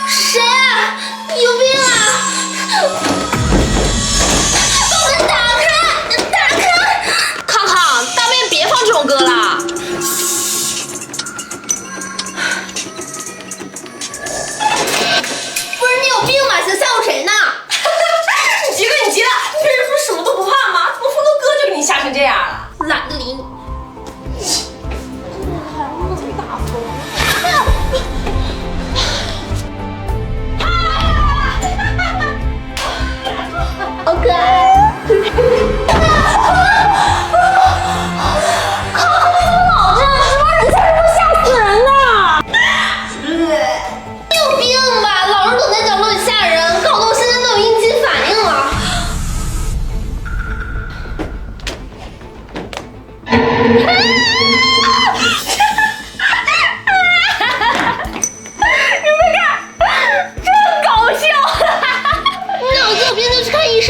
谁啊？有病啊！把门打开！打开！康康，大便别放这种歌了。不是你有病吗？想吓唬谁呢？你急了，你急了！你别人不是什么都不怕吗？我放个歌就给你吓成这样了。懒得理你。好可爱！老真的，什么人吓人都吓死人呐！你有病吧？老是躲在角落里吓人，搞得我现在都有应激反应了。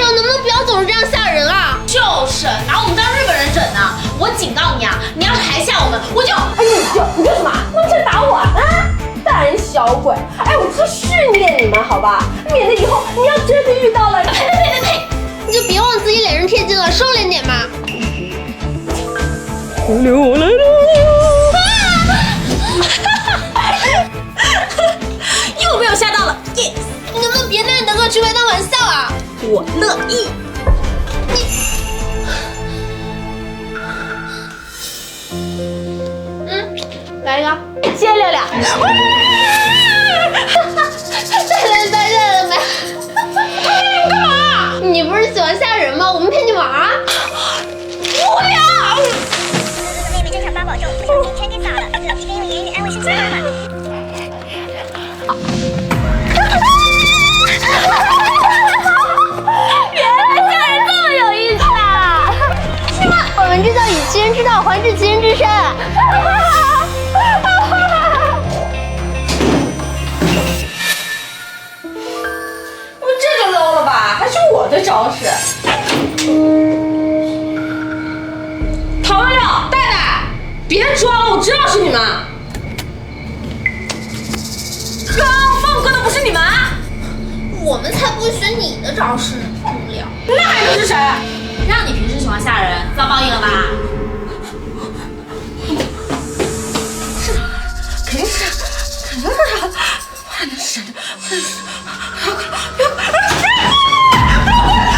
能不能不要总是这样吓人啊？就是拿我们当日本人整呢！我警告你啊，你要是还吓我们，我就……哎你干什么？弄这打我啊！胆小鬼！哎，我是训练你们好吧，免得以后你要真的遇到了……呸！你就别往自己脸上贴金了，收敛点嘛。红牛我来了！又被我吓到了 ，yes！ 你能不能别拿你的恶趣味当玩笑啊？我乐意。来一个，谢谢亮亮。再来没？你干嘛？你不是喜欢吓人吗？我们陪你玩啊！无聊。妹妹正常发保重，不小心全给洒了，老师给你们言语安慰是轻松的。我们这叫以其人之道还治其人之身。我这就 low 了吧？还是我的招式。唐六六、戴戴，别装了，我知道是你们。刚放歌的不是你们？我们才不会学你的招式呢，无聊。那还能是谁？让你平时喜欢吓人，遭报应了吧？是他，肯定是他，还能是谁？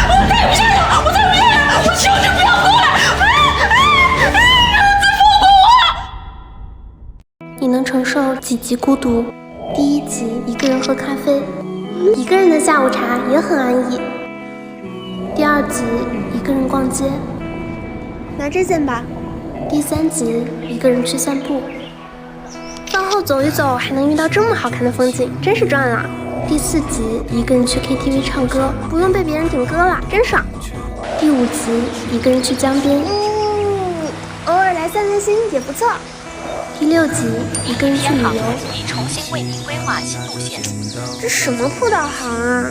我再也不吓人，我求你不要过来！再放过我！你能承受几集孤独？第1集一个人喝咖啡，一个人的下午茶也很安逸。第2集一个人逛街，拿这件吧。第3集一个人去散步，饭后走一走还能遇到这么好看的风景，真是赚了。第4集一个人去 KTV 唱歌，不用被别人顶歌了，真爽。第5集一个人去江边，偶尔来散散心也不错。第6集一个人去旅游，已重新为您规划新路线。这什么破导航啊！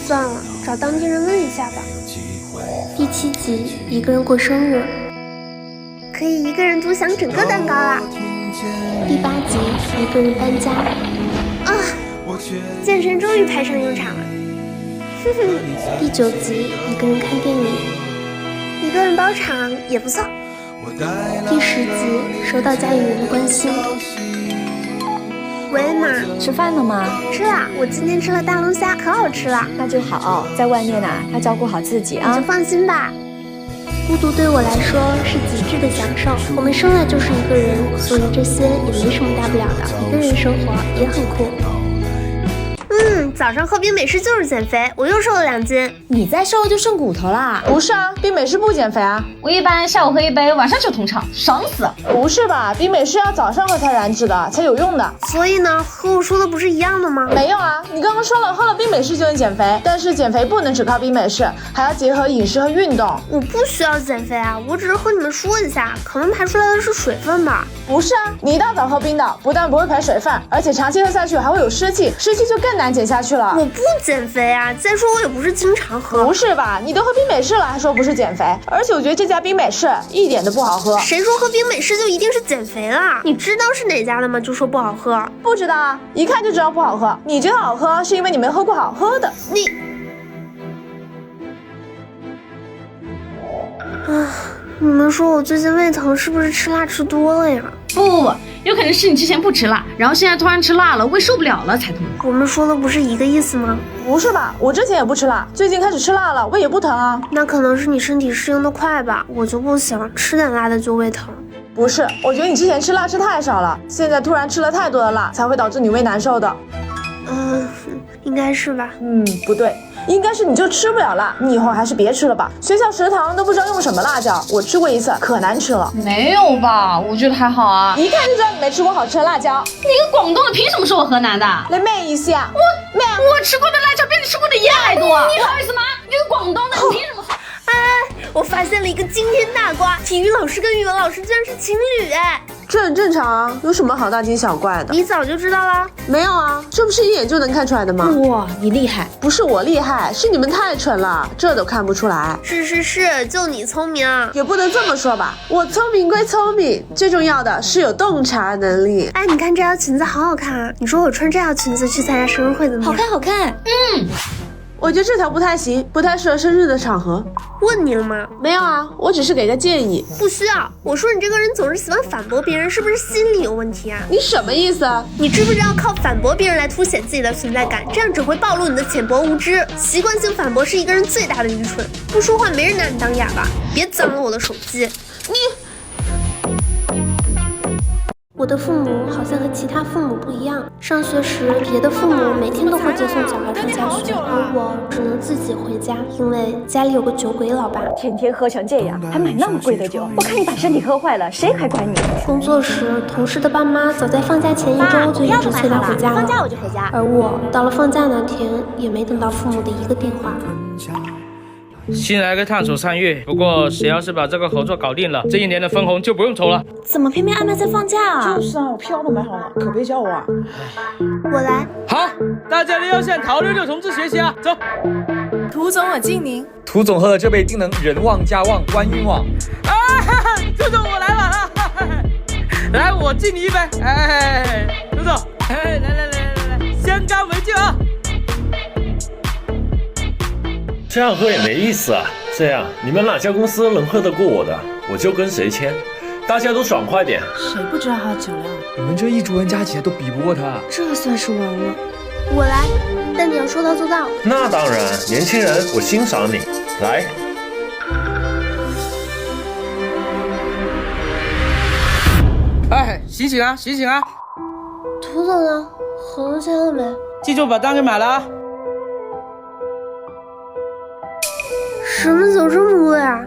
算了，找当地人问一下吧。第7集一个人过生日，可以一个人独享整个蛋糕啦。第8集一个人搬家，啊，健身终于派上用场了。哼哼。第9集一个人看电影，一个人包场也不错。第10集收到家里人的关心。喂，妈，吃饭了吗？吃了，我今天吃了大龙虾，可好吃了。那就好，在外面呢，要照顾好自己啊。你就放心吧。孤独对我来说是极致的享受，我们生来就是一个人，所以这些也没什么大不了的。一个人生活也很酷。早上喝冰美式就是减肥，我又瘦了2斤。你再瘦就剩骨头啦。不是啊，冰美式不减肥啊。我一般下午喝1杯，晚上就通畅，爽死。不是吧？冰美式要早上喝才燃脂的，才有用的。所以呢，和我说的不是一样的吗？没有啊，你刚刚说了，喝了冰美式就能减肥，但是减肥不能只靠冰美式，还要结合饮食和运动。我不需要减肥啊，我只是和你们说一下，可能排出来的是水分吧。不是啊，你一大早喝冰的，不但不会排水分，而且长期喝下去还会有湿气，湿气就更难减下去。去了？我不减肥啊，再说我也不是经常喝。不是吧？你都喝冰美式了，还说不是减肥？而且我觉得这家冰美式一点都不好喝。谁说喝冰美式就一定是减肥啦？你知道是哪家的吗？就说不好喝。不知道啊，一看就知道不好喝。你觉得好喝，是因为你没喝过好喝的。你们说我最近胃疼，是不是吃辣吃多了呀？不，有可能是你之前不吃辣，然后现在突然吃辣了，胃受不了了才痛。我们说的不是一个意思吗？不是吧？我之前也不吃辣，最近开始吃辣了，胃也不疼啊。那可能是你身体适应的快吧，我就不行，吃点辣的就胃疼。不是，我觉得你之前吃辣吃太少了，现在突然吃了太多的辣，才会导致你胃难受的。应该是吧。不对，应该是你就吃不了辣，你以后还是别吃了吧。学校食堂都不知道用什么辣椒，我吃过一次，可难吃了。没有吧？我觉得还好啊。一看就知道你没吃过好吃的辣椒。你个广东的凭什么说我河南的？你咩意思啊？我吃过的辣椒比你吃过的盐还多。你好意思吗？你个广东的，你凭什么说？我发现了一个惊天大瓜，体育老师跟语文老师居然是情侣哎！这很正常啊，有什么好大惊小怪的？你早就知道啦？没有啊，这不是一眼就能看出来的吗？哇，你厉害！不是我厉害，是你们太蠢了，这都看不出来。是，就你聪明。也不能这么说吧，我聪明归聪明，最重要的是有洞察能力。哎，你看这条裙子好好看啊！你说我穿这条裙子去参加生日会怎么样？好看。我觉得这条不太行，不太适合生日的场合。问你了吗？没有啊，我只是给个建议。不需要。我说你这个人总是喜欢反驳别人，是不是心理有问题啊？你什么意思啊？你知不知道靠反驳别人来凸显自己的存在感，这样只会暴露你的浅薄无知。习惯性反驳是一个人最大的愚蠢。不说话没人拿你当哑巴。别脏了我的手机。我的父母好像和其他父母不一样，上学时别的父母每天都会接送小孩上下学，而我只能自己回家，因为家里有个酒鬼老爸，天天喝成这样，还买那么贵的酒，我看你把身体喝坏了，谁还管你？工作时，同事的爸妈早在放假前1周就一直催他回家了，放假我就回家。而我到了放假那天，也没等到父母的一个电话。新来个烫手山芋，不过谁要是把这个合作搞定了，这1年的分红就不用抽了。怎么偏偏安排在放假啊？就是啊，我票都买好了，可别叫我啊。我来。好，大家都要向陶六六同志学习啊，走。涂总，我敬您。涂总喝的这杯定能人旺家旺官运旺。涂总我来晚了，来我敬你一杯。涂总，来，相干为敬啊。这样喝也没意思啊！这样你们哪家公司能喝得过我的，我就跟谁签，大家都爽快点。谁不知道他的酒量？你们这一桌人加起来都比不过他，这算是完了。我来，但你要说到做到。那当然，年轻人，我欣赏你。来，醒醒啊，醒醒啊！涂总呢？合同签了没？记住把单给买了啊！什么酒这么贵啊？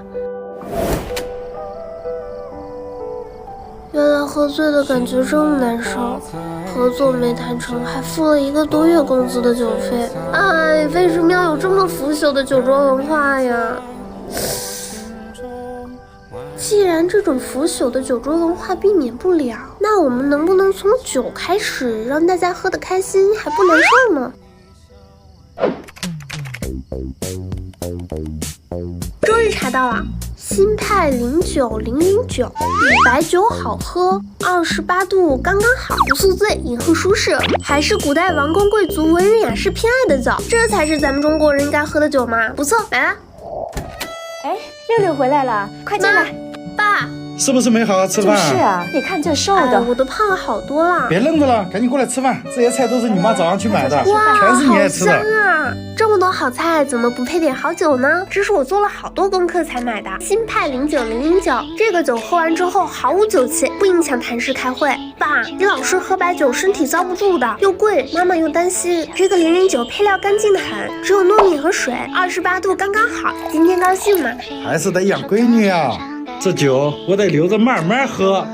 原来喝醉的感觉这么难受，合作没谈成，还付了1个多月工资的酒费。哎，为什么要有这么腐朽的酒桌文化呀？既然这种腐朽的酒桌文化避免不了，那我们能不能从酒开始，让大家喝得开心还不难受呢？终于查到了，新派09009，白酒好喝，28度刚刚好，不宿醉，饮后舒适，还是古代王公贵族文人雅士偏爱的酒，这才是咱们中国人应该喝的酒吗？不错，买了。哎，六六回来了，快进来。爸，是不是没好好吃饭？就是啊，你看这瘦的，我都胖了好多了。别愣着了，赶紧过来吃饭，这些菜都是你妈早上去买的，哇，全是你爱吃的。好香啊！这么多好菜，怎么不配点好酒呢？这是我做了好多功课才买的，新派09009，这个酒喝完之后毫无酒气，不影响谈事开会。爸，你老是喝白酒，身体遭不住的，又贵，妈妈又担心。这个009配料干净的很，只有糯米和水，28度刚刚好。今天高兴吗？还是得养闺女啊。这酒我得留着慢慢喝。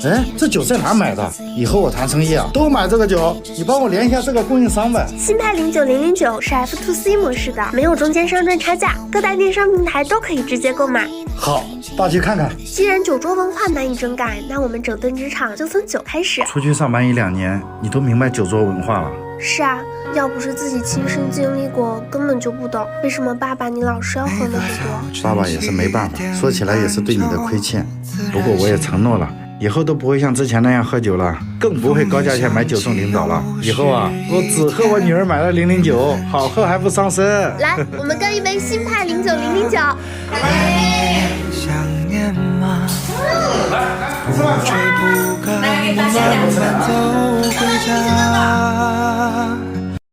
哎，这酒在哪买的？以后我谈生意啊，都买这个酒。你帮我联系下这个供应商呗。新派09009是 F2C 模式的，没有中间商赚差价，各大电商平台都可以直接购买。好，爸去看看。既然酒桌文化难以整改，那我们整顿职场就从酒开始。出去上班1-2年，你都明白酒桌文化了。是啊，要不是自己亲身经历过，根本就不懂为什么爸爸你老是要喝那么多。爸爸也是没办法，说起来也是对你的亏欠。不过我也承诺了，以后都不会像之前那样喝酒了，更不会高价钱买酒送领导了。以后啊，我只喝我女儿买的009，好喝还不伤身。来，我们干一杯新派09009。想念吗？不追不赶，慢慢走回家。